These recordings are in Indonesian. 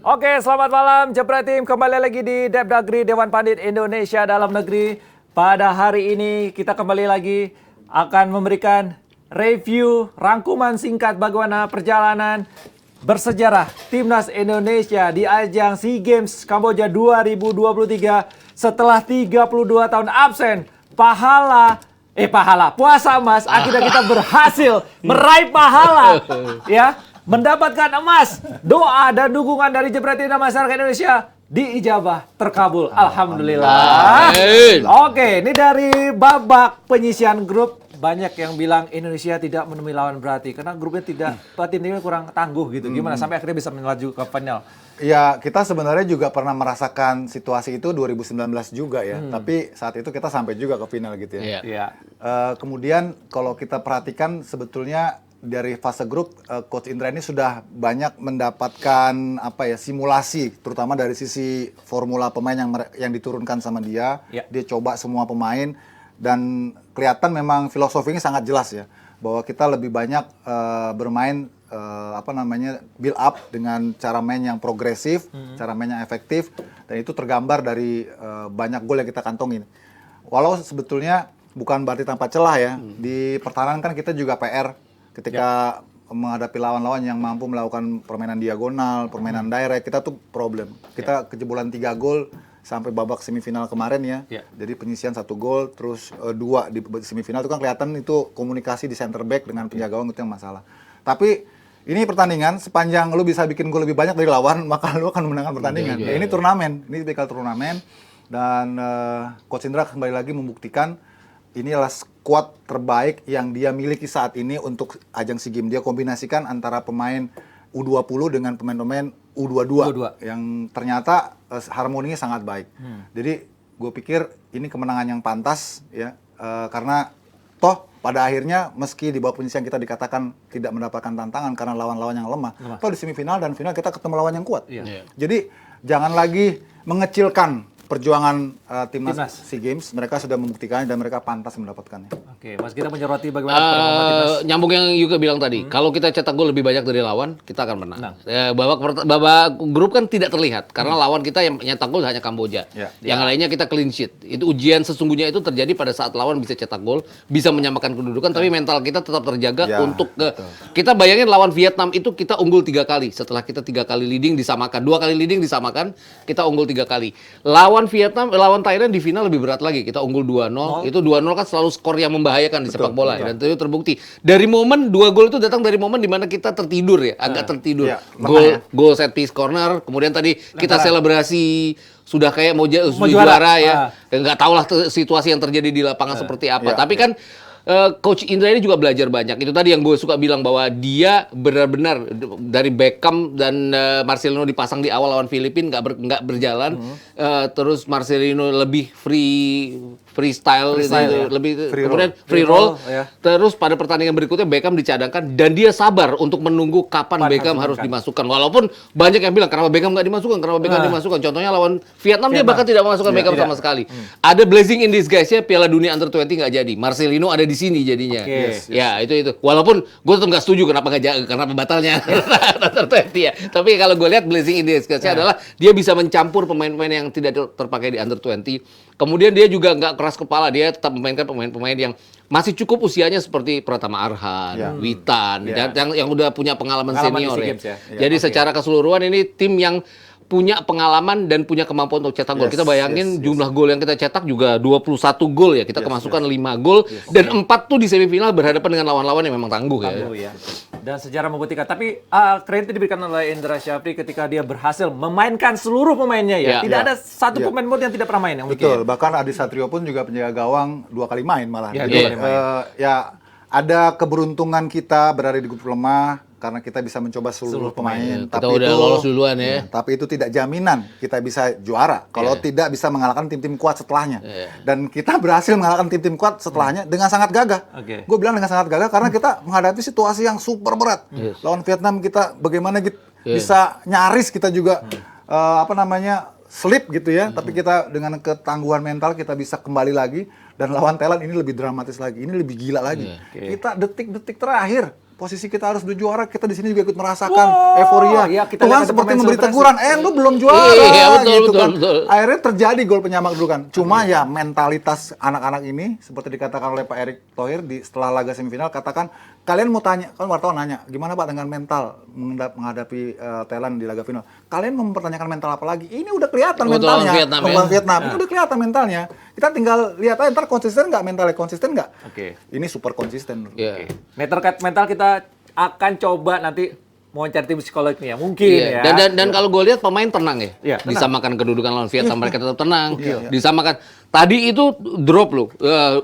Oke, selamat malam Jepret Team. Kembali lagi di Depdagri Dewan Pandit Indonesia Dalam Negeri. Pada hari ini kita kembali lagi akan memberikan review rangkuman singkat bagaimana perjalanan bersejarah Timnas Indonesia di ajang SEA Games Kamboja 2023 setelah 32 tahun absen. Puasa Mas, akhirnya kita berhasil meraih pahala ya. Mendapatkan emas, doa dan dukungan dari Jepret dan masyarakat Indonesia diijabah terkabul. Alhamdulillah. Oke, ini dari babak penyisian grup. Banyak yang bilang Indonesia tidak menemui lawan berarti karena grupnya tim ini kurang tangguh gitu. Gimana sampai akhirnya bisa melaju ke final? Ya, kita sebenarnya juga pernah merasakan situasi itu 2019 juga ya. Tapi saat itu kita sampai juga ke final gitu ya. Iya. Kemudian kalau kita perhatikan sebetulnya dari fase grup, Coach Indra ini sudah banyak mendapatkan simulasi, terutama dari sisi formula pemain yang diturunkan sama dia. Ya. Dia coba semua pemain dan kelihatan memang filosofinya sangat jelas ya, bahwa kita lebih banyak bermain build up dengan cara main yang progresif, cara main yang efektif, dan itu tergambar dari banyak gol yang kita kantongin. Walau sebetulnya bukan berarti tanpa celah ya, di pertahanan kan kita juga PR. Ketika menghadapi lawan-lawan yang mampu melakukan permainan diagonal, permainan direct, kita tuh problem. Kita kejebolan 3 gol sampai babak semifinal kemarin ya. Jadi penyisian 1 gol, terus 2 di semifinal itu kan kelihatan itu komunikasi di center back dengan penjaga gawang itu yang masalah. Tapi ini pertandingan, sepanjang lu bisa bikin gol lebih banyak dari lawan, maka lu akan memenangkan pertandingan. Ini turnamen, ini bakal turnamen. Dan Coach Indra kembali lagi membuktikan inilah skuad terbaik yang dia miliki saat ini untuk ajang SEA Games. Dia kombinasikan antara pemain U20 dengan pemain-pemain U22 yang ternyata harmoninya sangat baik. Jadi gue pikir ini kemenangan yang pantas ya, karena toh pada akhirnya meski di bawah penyisian kita dikatakan tidak mendapatkan tantangan karena lawan-lawan yang lemah, toh di semifinal dan final kita ketemu lawan yang kuat. Jadi jangan lagi mengecilkan perjuangan timnas SEA Games. Mereka sudah membuktikannya dan mereka pantas mendapatkannya. Oke, Mas kita menyoroti bagaimana timnas. Nyambung yang Yuka bilang tadi, kalau kita cetak gol lebih banyak dari lawan, kita akan menang. Babak grup kan tidak terlihat karena lawan kita yang nyetak gol hanya Kamboja. Yang lainnya kita clean sheet. Itu ujian sesungguhnya itu terjadi pada saat lawan bisa cetak gol, bisa menyamakan kedudukan, tapi mental kita tetap terjaga untuk kita bayangin lawan Vietnam itu kita unggul 3 kali. Setelah kita 3 kali leading disamakan, 2 kali leading disamakan, kita unggul 3 kali. Lawan Thailand di final lebih berat lagi. Kita unggul 2-0. Itu 2-0 kan selalu skor yang membahayakan di sepak bola. Dan itu terbukti. Dari momen 2 gol itu datang dari momen di mana kita tertidur ya, agak tertidur. Gol set piece corner, kemudian tadi kita selebrasi sudah kayak mau juara ya. Nggak tahu lah situasi yang terjadi di lapangan seperti apa. Tapi kan Coach Indra ini juga belajar banyak. Itu tadi yang gue suka bilang bahwa dia benar-benar dari Beckham dan Marcelino dipasang di awal lawan Filipina nggak berjalan. Terus Marcelino lebih freestyle gitu, lebih kemudian free roll. Terus pada pertandingan berikutnya Beckham dicadangkan dan dia sabar untuk menunggu kapan Beckham harus dimasukkan. Walaupun banyak yang bilang kenapa Beckham nggak dimasukkan, kenapa Beckham dimasukkan. Contohnya lawan Vietnam dia bahkan tidak memasukkan Beckham sama sekali. Ada blessing in disguise-nya Piala Dunia Under 20 nggak jadi. Marcelino ada di sini jadinya. Ya, itu. Walaupun gue tetap nggak setuju kenapa batalnya Under 20 ya. Tapi kalau gue lihat blessing in disguise-nya adalah dia bisa mencampur pemain-pemain yang tidak terpakai di Under 20. Kemudian dia juga nggak keras kepala, dia tetap memainkan pemain-pemain yang masih cukup usianya seperti Pratama Arhan, Witan, dan yang udah punya pengalaman senior ya. Jadi secara keseluruhan ini tim yang punya pengalaman dan punya kemampuan untuk cetak gol. Kita bayangin jumlah gol yang kita cetak juga 21 gol ya. Kita kemasukan 5 gol dan 4 tuh di semifinal berhadapan dengan lawan-lawan yang memang tangguh ya. Dan sejarah membuktikan. Tapi kredit diberikan oleh Indra Syafri ketika dia berhasil memainkan seluruh pemainnya ya. Tidak ada satu pemain pun yang tidak pernah main. Betul. Bahkan Adi Satrio pun juga penjaga gawang 2 kali main malah. Ada keberuntungan kita berada di grup lemah karena kita bisa mencoba seluruh pemain. Kita udah lolos duluan ya. Tapi itu tidak jaminan kita bisa juara kalau tidak bisa mengalahkan tim-tim kuat setelahnya. Dan kita berhasil mengalahkan tim-tim kuat setelahnya dengan sangat gagah. Gue bilang dengan sangat gagah karena kita menghadapi situasi yang super berat. Lawan Vietnam kita bagaimana bisa nyaris kita juga slip gitu ya. Tapi kita dengan ketangguhan mental kita bisa kembali lagi. Dan lawan Thailand ini lebih dramatis lagi, ini lebih gila lagi. Kita detik-detik terakhir posisi kita harus udah juara, kita di sini juga ikut merasakan Wow, euforia. ya, kita Tuhan lihat ada seperti pemain memberi selebrasi. teguran, lu belum juara, Iya, betul, gitu betul, kan. betul. Akhirnya terjadi gol penyamak dulu kan. Cuma ya mentalitas anak-anak ini, seperti dikatakan oleh Pak Erick Thohir setelah laga semifinal, katakan, kalian mau tanya, kan wartawan nanya, gimana Pak dengan mental menghadapi Thailand di laga final? Kalian mau mempertanyakan mental apa lagi? Ini udah kelihatan Waktu lawan mentalnya. Vietnam, ya? Lawan Vietnam, ini udah kelihatan mentalnya. Kita tinggal lihat aja, ntar konsisten nggak mentalnya, konsisten nggak? Oke. Ini super konsisten. Iya. Nah, terkait mental kita akan coba nanti wawancara tim psikolognya mungkin Iya. ya. Dan kalau gue lihat pemain tenang ya. Iya, tenang. Disamakan kedudukan lawan Vietnam, mereka tetap tenang. Iya. Disamakan. Tadi itu drop loh.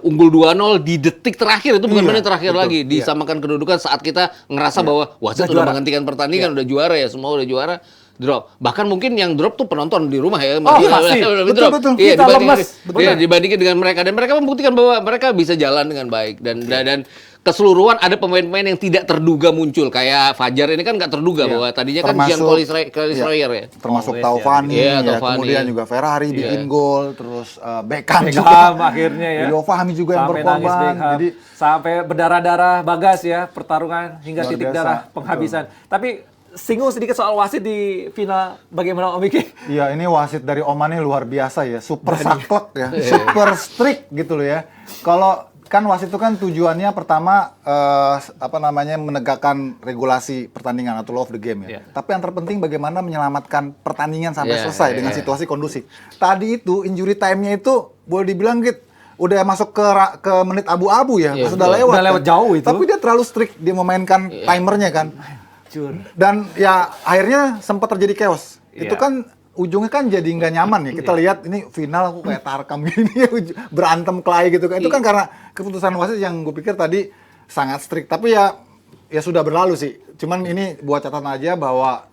Unggul 2-0 di detik terakhir, itu bukan Iya, menit terakhir betul. lagi. Disamakan kedudukan saat kita ngerasa bahwa wasit Udah udah juara. menghentikan pertandingan, udah juara ya, semua udah juara. Drop. Bahkan mungkin yang drop tuh penonton di rumah ya. Oh, pasti. Betul, betul. Iya, Kita lemes. Iya, dibandingkan dengan mereka, dan mereka membuktikan bahwa mereka bisa jalan dengan baik, dan keseluruhan ada pemain-pemain yang tidak terduga muncul, kayak Fajar ini kan nggak terduga bahwa tadinya kan Jean Kolisroyer ya. Termasuk Always, Taufani, Iya, ya, Taufani. kemudian juga Ferrari bikin gol, terus Beckham juga. Beckham akhirnya ya. Rio Fahmi juga yang Sampai nangis berkorban. Beckham. Jadi Sampai berdarah-darah Bagas ya, pertarungan hingga Luar titik biasa, darah penghabisan. Tapi singgung sedikit soal wasit di final, bagaimana Om Iki? iya, ini wasit dari Oman ini luar biasa ya, super saklek ya, super strict gitu loh ya. Kalau kan wasit itu kan tujuannya pertama menegakkan regulasi pertandingan atau law of the game ya. Iya. Tapi yang terpenting bagaimana menyelamatkan pertandingan sampai Iya, selesai iya, dengan iya. situasi kondusif. Tadi itu injury time-nya itu boleh dibilang gitu udah masuk ke menit abu-abu ya, Iya, sudah betul. lewat. Udah lewat jauh itu. Tapi dia terlalu strict dia memainkan timernya kan. Cur. Dan ya akhirnya sempat terjadi chaos. Iya. Itu kan ujungnya kan jadi nggak nyaman ya. Kita lihat ini final aku kayak Tarkam gini berantem kelahi gitu kan. Itu kan karena keputusan wasit yang gue pikir tadi sangat strict. Tapi ya sudah berlalu sih. Cuman ini buat catatan aja bahwa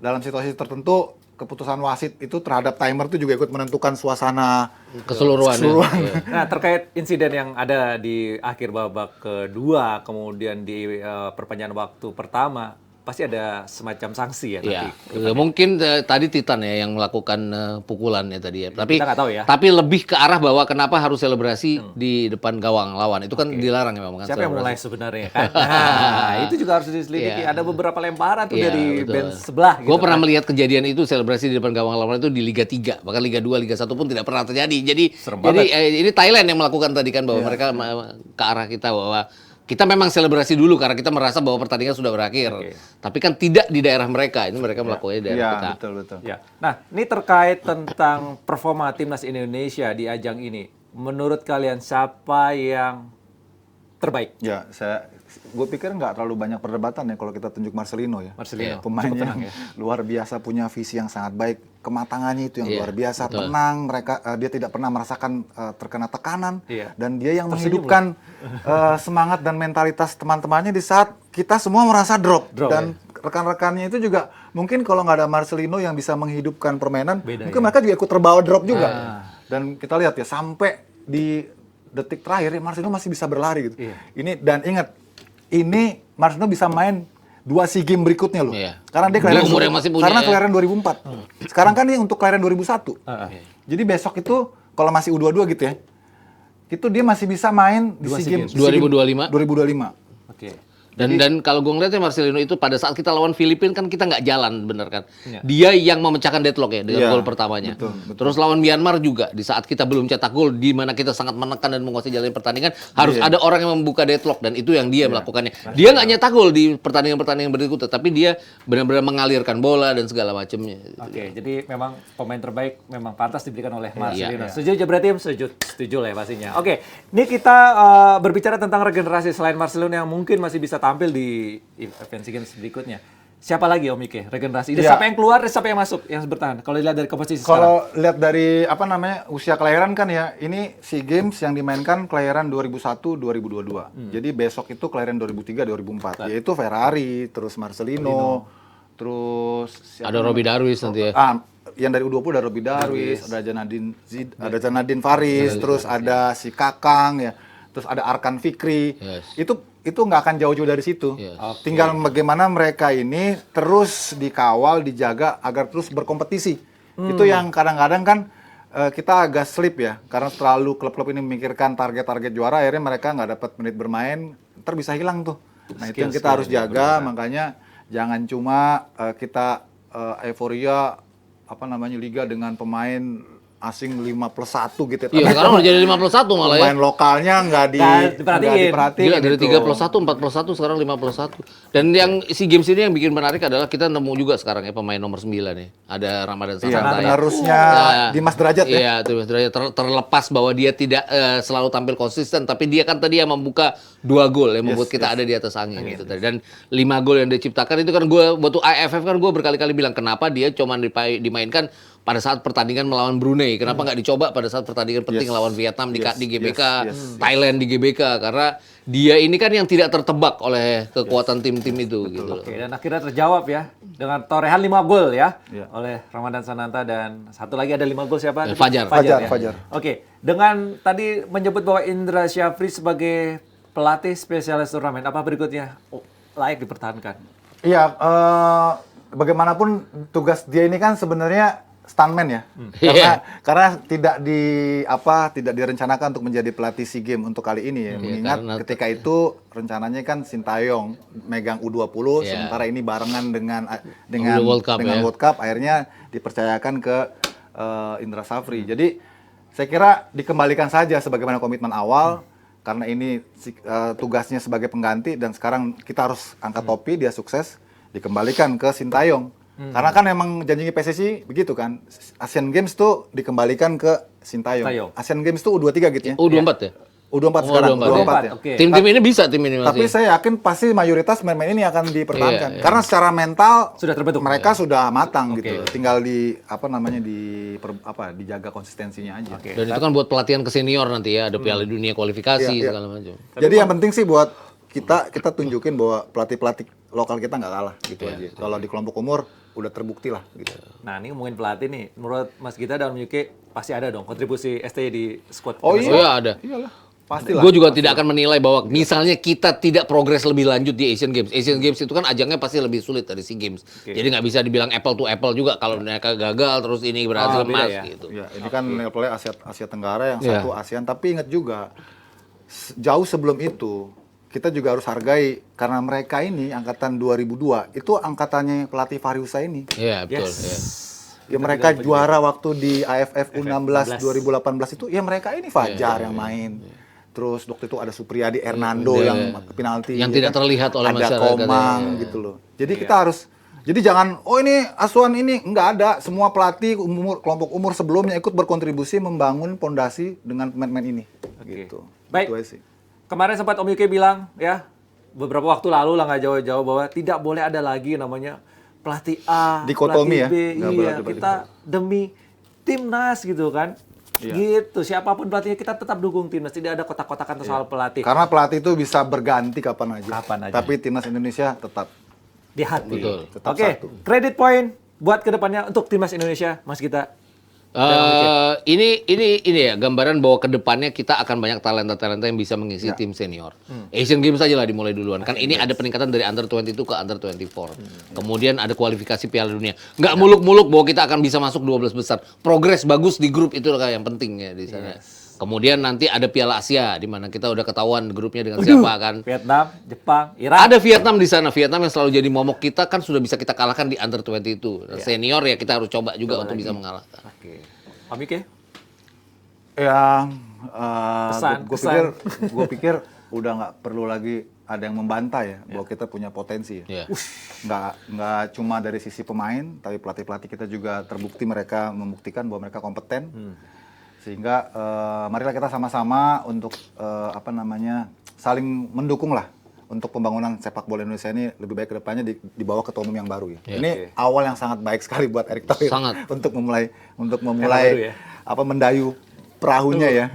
dalam situasi tertentu keputusan wasit itu terhadap timer itu juga ikut menentukan suasana Keseluruhan. Iya. Nah, terkait insiden yang ada di akhir babak kedua, kemudian di perpanjangan waktu pertama, pasti ada semacam sanksi ya Iya, nanti. ya, mungkin tadi Titan ya yang melakukan pukulan ya tadi ya. Tapi Kita nggak tahu ya. Tapi lebih ke arah bahwa kenapa harus selebrasi di depan gawang lawan. Itu kan dilarang ya memang kan. Siapa yang selebrasi. mulai sebenarnya kan? Nah, itu juga harus diselidiki. Iya. Ada beberapa lemparan tuh Iya, dari betul. band sebelah Gue gitu pernah kan. melihat kejadian itu selebrasi di depan gawang lawan itu di Liga 3, bahkan Liga 2, Liga 1 pun tidak pernah terjadi. Jadi Serem ini Thailand yang melakukan tadi kan bahwa mereka ke arah kita bahwa kita memang selebrasi dulu karena kita merasa bahwa pertandingan sudah berakhir. Oke. Tapi kan tidak di daerah mereka. Ini mereka melakukannya di daerah Iya, kita. betul. Ya. Nah, ini terkait tentang performa timnas Indonesia di ajang ini. Menurut kalian siapa yang terbaik? Ya, gue pikir nggak terlalu banyak perdebatan ya kalau kita tunjuk Marcelino ya. Marcelino. Pemain Cukup yang tenang ya. luar biasa, punya visi yang sangat baik, kematangannya itu yang Iya, luar biasa, betul. tenang, dia tidak pernah merasakan terkena tekanan, Iya. dan dia yang Tersenyum menghidupkan semangat dan mentalitas teman-temannya di saat kita semua merasa drop. Drop, Dan rekan-rekannya itu juga mungkin kalau nggak ada Marcelino yang bisa menghidupkan permainan, Beda, mungkin ya. mereka juga ikut terbawa drop juga. Dan kita lihat ya sampai di detik terakhir ya Marcelino masih bisa berlari gitu. Iya. Ini dan ingat, ini Marcelino bisa main 2 SEA Games berikutnya loh. Iya. Karena dia Dia kelahiran umur yang masih punya, karena ya. kelahiran 2004. Sekarang kan ini untuk kelahiran 2001. Heeh. Jadi besok itu kalau masih U22 gitu ya. Itu dia masih bisa main di Dua SEA SEA Games Games. 2025. 2025. Oke. Dan kalau gue ngeliatnya Marcelino itu pada saat kita lawan Filipina kan kita nggak jalan bener kan. Iya. Dia yang memecahkan deadlock ya dengan Iya, gol pertamanya. betul, betul. Terus lawan Myanmar juga di saat kita belum cetak gol di mana kita sangat menekan dan menguasai jalan pertandingan harus Iya. ada orang yang membuka deadlock dan itu yang dia melakukannya. Dia nggak nyetak gol di pertandingan-pertandingan berikutnya tapi dia benar-benar mengalirkan bola dan segala macamnya. Oke, jadi memang pemain terbaik memang pantas diberikan oleh Marcelino. Iya. Setuju Jabra Tim? Setuju lah ya pastinya. Oke, ini kita berbicara tentang regenerasi selain Marcelino yang mungkin masih bisa tampil di event SEA Games berikutnya. Siapa lagi Om Ike regenerasi? Iya. Siapa yang keluar, siapa yang masuk, yang bertahan? Kalau dilihat dari komposisi sekarang. Kalau lihat dari usia kelahiran kan ya, ini SEA Games yang dimainkan kelahiran 2001-2022. Jadi besok itu kelahiran 2003-2004, yaitu Ferrari, terus Marcelino, terus siapa Ada namanya? Robbie Darwis nanti ya. Yang dari U20 ada Robbie Darwis, ada Janadin Faris, terus ada si Kakang ya, terus ada Arkan Fikri. Yes. Itu nggak akan jauh-jauh dari situ. Yes. Tinggal bagaimana mereka ini terus dikawal, dijaga agar terus berkompetisi. Itu yang kadang-kadang kan kita agak slip ya, karena terlalu klub-klub ini memikirkan target-target juara, akhirnya mereka nggak dapat menit bermain ntar bisa hilang tuh. Nah itu yang Skill-skill kita harus ya, jaga, benar. makanya jangan cuma kita euforia liga dengan pemain asing 5+1 gitu. Iya, sekarang udah jadi 5+1 malah ya. Pemain lokalnya nggak diperhatiin. diperhatiin. Gila, dari gitu. 3+1, 4+1, sekarang 5+1. Dan yang SEA Games ini yang bikin menarik adalah kita nemu juga sekarang ya pemain nomor 9 nih. Ada Ramadan Iya, Sananta ya. penerusnya Dimas Derajat ya. Iya, Dimas Derajat terlepas bahwa dia tidak selalu tampil konsisten, tapi dia kan tadi yang membuka 2 gol yang membuat kita ada di atas angin gitu tadi. Dan 5 gol yang dia ciptakan itu kan waktu AFF kan gue berkali-kali bilang kenapa dia cuma dimainkan pada saat pertandingan melawan Brunei. Kenapa nggak dicoba pada saat pertandingan penting lawan Vietnam di GBK, Thailand di GBK? Karena dia ini kan yang tidak tertebak oleh kekuatan tim-tim itu gitu. Oke, dan akhirnya terjawab ya dengan torehan 5 gol ya Iya. oleh Ramadan Sananta, dan satu lagi ada 5 gol siapa? Fajar. ya? Fajar. Oke, dengan tadi menyebut bahwa Indra Syafri sebagai pelatih spesialis turnamen, apa berikutnya layak dipertahankan? Iya, bagaimanapun tugas dia ini kan sebenarnya stuntman ya. Karena tidak direncanakan untuk menjadi pelatih SEA Games untuk kali ini ya. Mengingat ketika itu rencananya kan Sintayong megang U20 sementara ini barengan dengan World Cup, World Cup, akhirnya dipercayakan ke Indra Syafri. Jadi saya kira dikembalikan saja sebagaimana komitmen awal. Karena ini tugasnya sebagai pengganti dan sekarang kita harus angkat topi, dia sukses, dikembalikan ke Sintayong. Karena kan emang janjinya PSSI begitu kan, Asian Games tuh dikembalikan ke Sintayong. Asian Games tuh U23 gitu ya? U24 ya? U24 sekarang, U24 ya. Oke. Tim-tim ini bisa, tim ini masih. Tapi saya yakin pasti mayoritas pemain ini akan dipertahankan. Karena secara mental Sudah terbentuk. mereka sudah matang gitu. Tinggal dijaga konsistensinya aja. Dan itu kan buat pelatihan ke senior nanti ya, ada Piala Dunia kualifikasi segala macam. Jadi yang penting sih buat kita tunjukin bahwa pelatih-pelatih lokal kita nggak kalah gitu aja. Kalau di kelompok umur udah terbukti lah gitu. Nah, ini ngomongin pelatih nih, menurut Mas Gita dan Yuki pasti ada dong kontribusi STY di squad. Oh iya ada. Iyalah. Pastilah. Gue juga tidak akan menilai bahwa misalnya kita tidak progres lebih lanjut di Asian Games. Asian Games itu kan ajangnya pasti lebih sulit dari SEA Games. Jadi nggak bisa dibilang apple to apple juga kalau mereka gagal terus ini berhasil beda emas ya. gitu. Ya, ini kan levelnya Asia Tenggara, yang satu ASEAN. Tapi ingat juga jauh sebelum itu kita juga harus hargai karena mereka ini angkatan 2002 itu angkatannya pelatih Fahri Husaini. Iya betul. Ya mereka juara waktu di AFF U16 2018 itu ya mereka ini Fajar yang main. Terus waktu itu ada Supriyadi, Hernando yang penalti. Yang tidak terlihat oleh masyarakat. Ada Komang gitu loh. Jadi kita harus, jadi jangan, oh ini asuhan ini, nggak ada. Semua pelatih kelompok umur sebelumnya ikut berkontribusi membangun pondasi dengan pemain-pemain ini. Gitu. Baik. Itu aja sih. Kemarin sempat Om Yuki bilang ya, beberapa waktu lalu lah nggak jauh-jauh bahwa tidak boleh ada lagi namanya pelatih A, Dikotomi pelatih B. ya? Nggak boleh Iya, ada kita demi timnas gitu kan. Gitu, siapapun pelatihnya kita tetap dukung timnas. Tidak ada kotak-kotakan soal pelatih. Karena pelatih itu bisa berganti kapan aja. Kapan aja. Tapi timnas Indonesia tetap. Di hati. Betul. Tetap Oke, satu. kredit point buat kedepannya untuk timnas Indonesia, Mas Gita. Ini ya gambaran bahwa kedepannya kita akan banyak talenta-talenta yang bisa mengisi tim senior. Asian Games aja lah dimulai duluan. Kan ini ada peningkatan dari under 22 ke under 24. Kemudian ada kualifikasi Piala Dunia. Nggak muluk-muluk bahwa kita akan bisa masuk 12 besar. Progres bagus di grup itu yang penting ya di sana. Kemudian nanti ada Piala Asia di mana kita udah ketahuan grupnya dengan siapa kan. Vietnam, Jepang, Irak. Ada Vietnam di sana. Vietnam yang selalu jadi momok kita kan sudah bisa kita kalahkan di under 22. Senior ya kita harus coba juga untuk bisa mengalahkan. Oke. Om Yuki? Ya, gue pikir udah nggak perlu lagi ada yang membantah ya bahwa kita punya potensi. Ya. Nggak cuma dari sisi pemain, tapi pelatih-pelatih kita juga terbukti mereka membuktikan bahwa mereka kompeten. Sehingga marilah kita sama-sama untuk saling mendukung lah untuk pembangunan sepak bola Indonesia ini lebih baik ke depannya di bawah ketua umum yang baru ya. Ini awal yang sangat baik sekali buat Erick Thohir untuk memulai mendayu perahunya ya.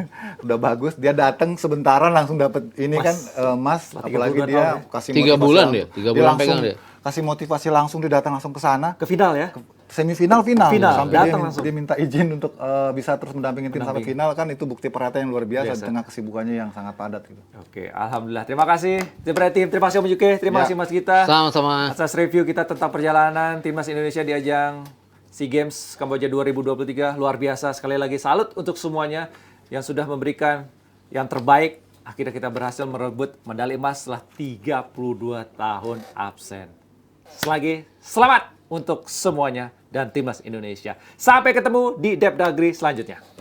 Udah bagus, dia datang sebentaran langsung dapat ini kan emas, apalagi dia kasih 3 bulan dia, 3 bulan pegang dia. Kasih motivasi langsung, dia datang langsung ke sana. Ke final ya? Semifinal, final. Sampai dia minta izin untuk bisa terus mendampingi tim sampai final, kan itu bukti perhatian yang luar biasa di tengah kesibukannya yang sangat padat gitu. Oke, alhamdulillah. Terima kasih tim, terima kasih Om Yuki, terima kasih Mas Gita. Sama-sama. Atas review kita tentang perjalanan timnas Indonesia di ajang SEA Games Kamboja 2023. Luar biasa, sekali lagi salut untuk semuanya yang sudah memberikan yang terbaik akhirnya kita berhasil merebut medali emas setelah 32 tahun absen. Sekali lagi, selamat untuk semuanya dan timnas Indonesia. Sampai ketemu di Depdagri selanjutnya.